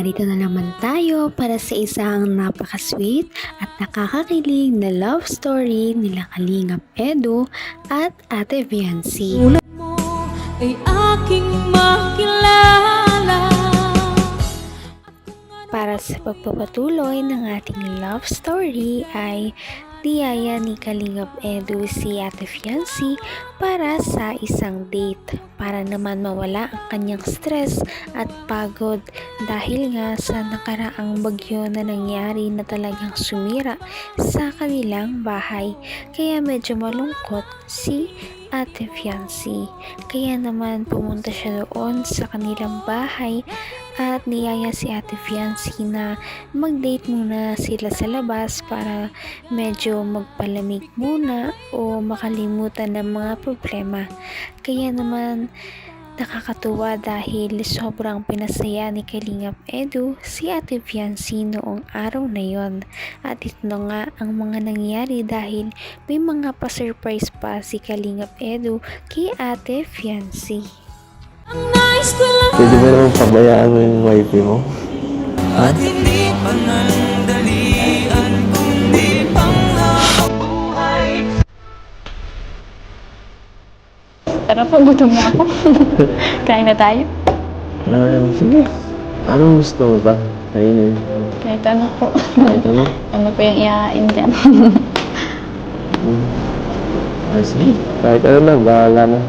narito na naman tayo para sa isang napaka-sweet at nakakakilig na love story nila Kalingap Edu at Ate Viancy. Tulad mo ay aking makilala. Para sa pagpapatuloy ng ating love story ay niyaya ni Kalingap Edu si Ate Viancy para sa isang date para naman mawala ang kanyang stress at pagod dahil nga sa nakaraang bagyo na nangyari na talagang sumira sa kanilang bahay. Kaya medyo malungkot si Ate Viancy. Kaya naman pumunta siya doon sa kanilang bahay at niyaya si Ate Viancy na mag-date muna sila sa labas para medyo magpalamig muna o makalimutan ng mga problema. Kaya naman nakakatuwa dahil sobrang pinasaya ni Kalingap Edu si Ate Viancy noong araw na yon. At ito na nga ang mga nangyari dahil may mga pa-surprise pa si Kalingap Edu kay Ate Viancy. Ang nais ko lang Pwede ba naman pabayaan mo yung wifi mo? at hindi panandalian kundi panghabang buhay. Tara po, gutom na ako. Kain na tayo. Sige. Anong gusto mo ba? Kainin. Kahit ano po. Kahit ano? Ano po yung ihain dyan? Sige. Kahit ano lang, bahala na.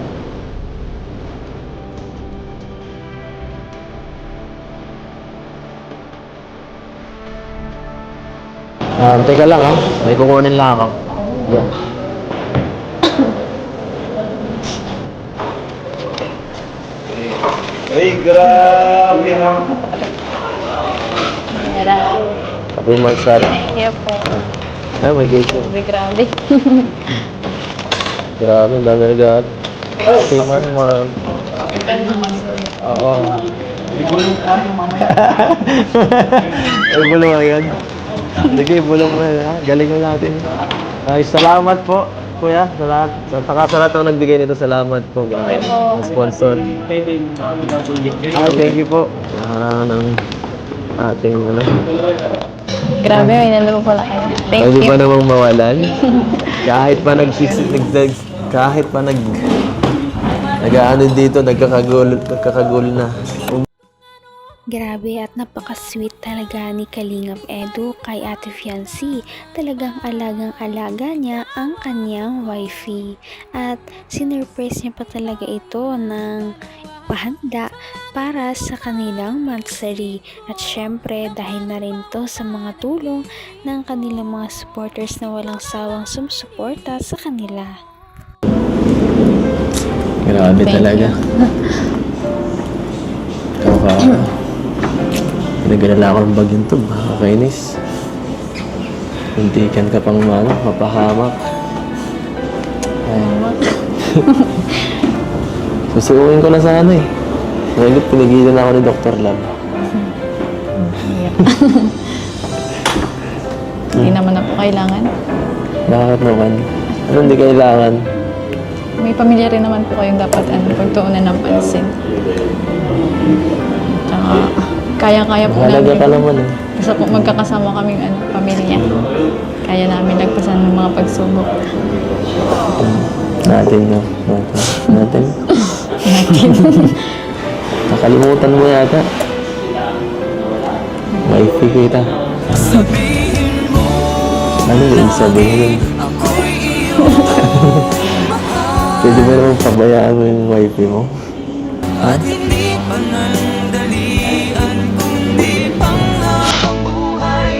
Teka lang ha. May kukunin lang ako. Yeah. Ay, grabe ha. Tara. Sabi mo, Sarah. Kaya po. Ay, may cake. Grabe. Grabe, ang dami agad. Okay, man. Oo. Ay, bulong lang yan. Sige, bulong mo yan. Galing mo natin. Ay, salamat po, kuya. Sa lahat. Sa lahat ng nagbigay nito, salamat po. Sponsor. Ay, thank you po. Ng ating ano. Grabe, may nalaro pala kayo. Thank Pwede you. pa namang mawalan. Kahit pa nag-ano dito, nagkakagulo na. Grabe at napaka-sweet talaga ni Kalingap Edu kay Ate Viancy. Talagang alagang-alaga niya ang kanyang wifey. At sinurprise niya pa talaga ito ng pahanda para sa kanilang monthsary. At syempre dahil na rin to sa mga tulong ng kanilang mga supporters na walang sawang sumusuporta sa kanila. Grabe Thank talaga. Pinag-alala ko ng bagyong to, makakainis. Hintikan ka pang mapahamak. Ay. Susuuin ko na sana eh. Ngayon pinigilan ako ni Dr. Lab. Hindi naman na po kailangan. Bakit naman? Ano hindi kailangan? May pamilya rin naman po kayong dapat pagtuunan ng pansin. Tsaka, kaya-kaya po Mahalaga namin. ka naman eh. Basta po magkakasama kaming pamilya. Kaya namin nagpasan ng mga pagsubok. Natin. Nakalimutan mo yata. Wifi kita. Ano yung sabihin? Pwede ba naman pabayaan mo yung wifi mo? At hindi panandalian kundi panghabang buhay.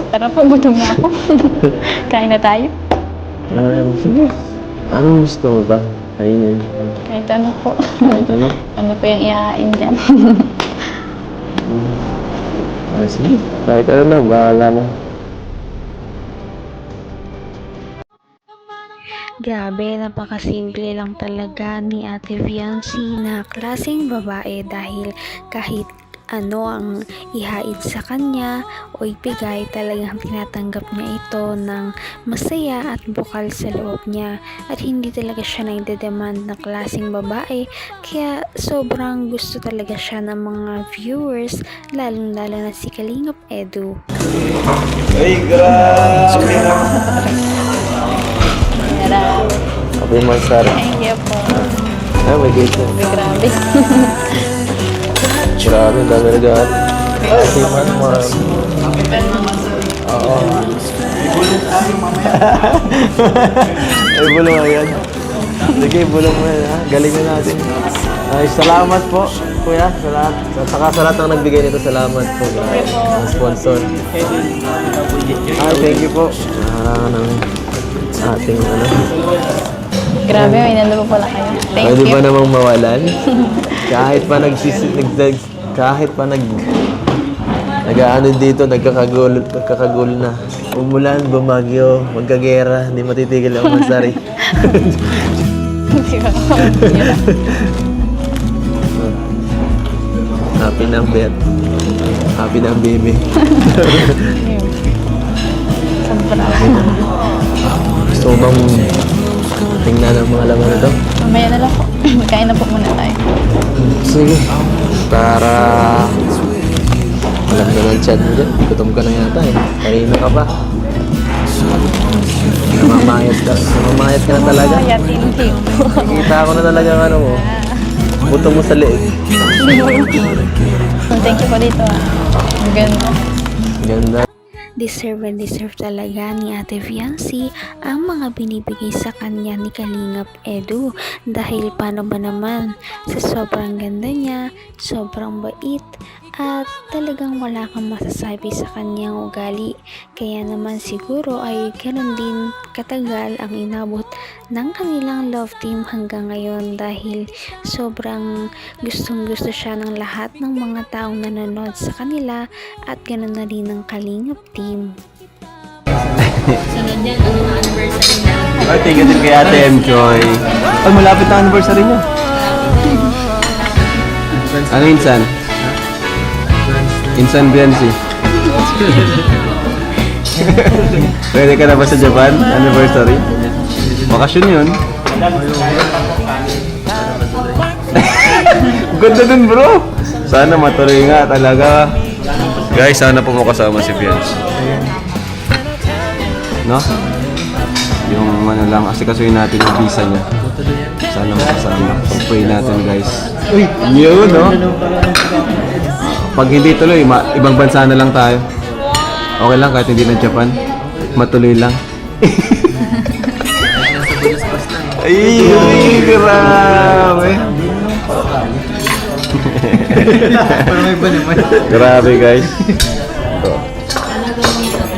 Tara po, gutom na ako. Kain na tayo. Sige. Anong gusto mo ba? Kainin. Kahit ano po. Kahit ano? Ano po yung ihain dyan? Sige. Kahit ano lang, bahala na. Grabe, napakasimple lang talaga ni Ate Viancy na klaseng babae dahil kahit ano ang ihain sa kanya o ibigay, talagang tinatanggap niya ito ng masaya at bukal sa loob niya, at hindi talaga siya nagdedemand na klaseng babae, kaya sobrang gusto talaga siya ng mga viewers, lalong-lalo na si Kalingap Edu. Ay, grabe! Grabe. Happy Mansari. Thank you po. Ay, may gate na. Grabe. Grabe, ang dami regalo. Happy Mansari. Oo. Ay, bulong nga yan. Sige, bulong mo yan, ha? Galingan natin. Ay, salamat po, kuya. Salamat. Saka sa lahat ng nagbigay nito, salamat po. Ang sponsor. Ay, thank you po. Ng ating ano. Grabe, may nandun po pala kayo. Thank Pwede you. ba namang mawalan? Kahit pa nag-aano dito, nagkakagulo na. Umulan, bumagyo, magkagera, hindi matitigil ang Mansari. Happy ng bet. Happy ng baby. Sobra. Gusto mo bang tingnan ang mga laman nito? Mamaya na lang po. Magkain na po muna tayo. Sige. Para alam na ng chat mo dyan. Gutom ka na yata eh. Kanina ka pa. Namamayat ka na talaga. Kaya thank you. Nakita ko na talaga ang ano mo. Buto mo sa leeg. Thank you po dito. Ang ganda. Ganda. Deserve and deserve talaga ni Ate Fiancé ang mga binibigay sa kanya ni Kalingap Edu, dahil paano ba naman, sa sobrang ganda niya, sobrang bait, at talagang wala kang masasabi sa kanyang ugali. Kaya naman siguro ay ganun din katagal ang inabot ng kanilang love team hanggang ngayon, dahil sobrang gustong gusto siya ng lahat ng mga taong nanonood sa kanila, at ganun na rin ng Kalingap team. Ay, thank you din kay Ate Mjoy. Ay, malapit na anniversary niya. Ano insan? Insan Biancy. Pwede ka na ba sa Japan? Anniversary? Bakasyon yun. Ganda dun, bro. Sana matuloy nga talaga. Guys, sana po mo kasama si Fiance. No? Yung ano lang, asikasuhin natin yung visa niya. Sana makasama. Pag-pray natin, guys. Yun, no? Pag hindi tuloy, ibang bansa na lang tayo. Okay lang kahit hindi na Japan. Matuloy lang. Ay, grabe. Grabe, guys. So,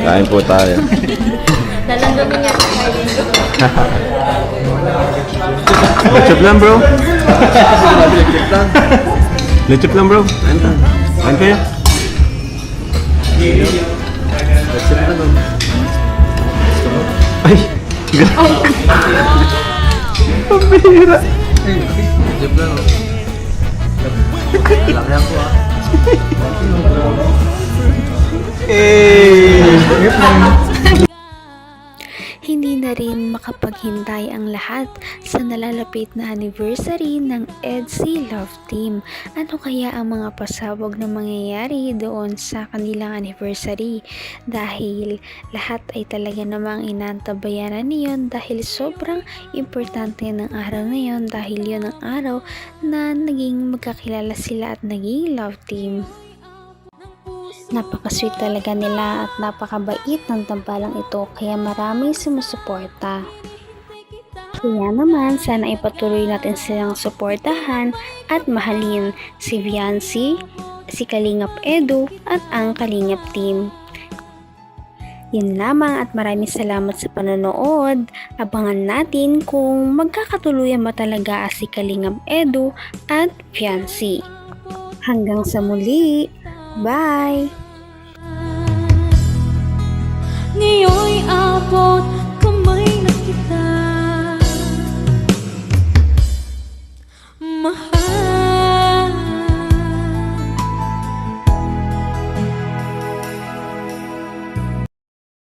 kain po tayo. Lechop lang, bro. Lechop lang, bro. Kain kayo. Ay, grabe. Pambira. Hindi na rin makapaghintay ang lahat sa nalalapit na anniversary ng EDC Love Team. Ano kaya ang mga pasabog na mangyayari doon sa kanilang anniversary? Dahil lahat ay talaga namang inantabayanan niyon, dahil sobrang importante ng araw na yon, dahil yon ang araw na naging magkakilala sila at naging love team. Napaka-sweet talaga nila at napakabait ng tambalang ito, kaya maraming sumusuporta. Kaya naman, sana ipatuloy natin silang suportahan at mahalin si Fiancé, si Kalingap Edu at ang Kalingap team. Yun lamang at maraming salamat sa panonood. Abangan natin kung magkakatuluyan ba talaga si Kalingap Edu at Fiancé. Hanggang sa muli! Bye! Ngayon'y abot